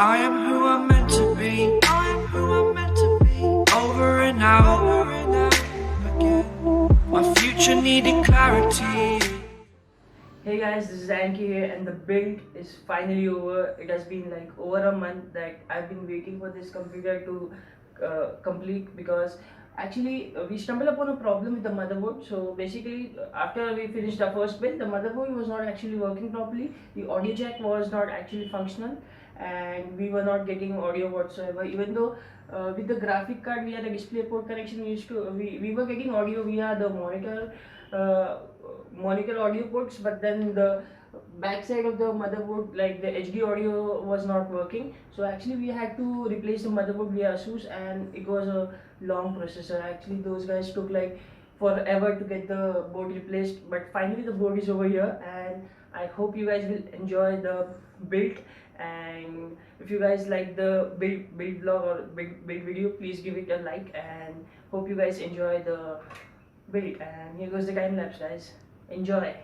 I am who I'm meant to be. I am who I'm meant to be. Over and out, again. My future needed clarity. Hey guys, this is Anki here, and the build is finally over. It has been like over a month that I've been waiting for this computer to complete, because actually we stumbled upon a problem with the motherboard. So basically, after we finished the first build, the motherboard was not actually working properly. The audio jack was not actually functional, and we were not getting audio whatsoever. Even though with the graphic card we had a display port connection, we were getting audio via the monitor audio ports, but then the backside of the motherboard, like the HD audio, was not working. So actually we had to replace the motherboard via Asus, and it was a long process. Actually those guys took like forever to get the board replaced, but finally the board is over here, and I hope you guys will enjoy the build. And if you guys like the build vlog or build video, please give it a like, and hope you guys enjoy the build. And here goes the time lapse, guys. Enjoy.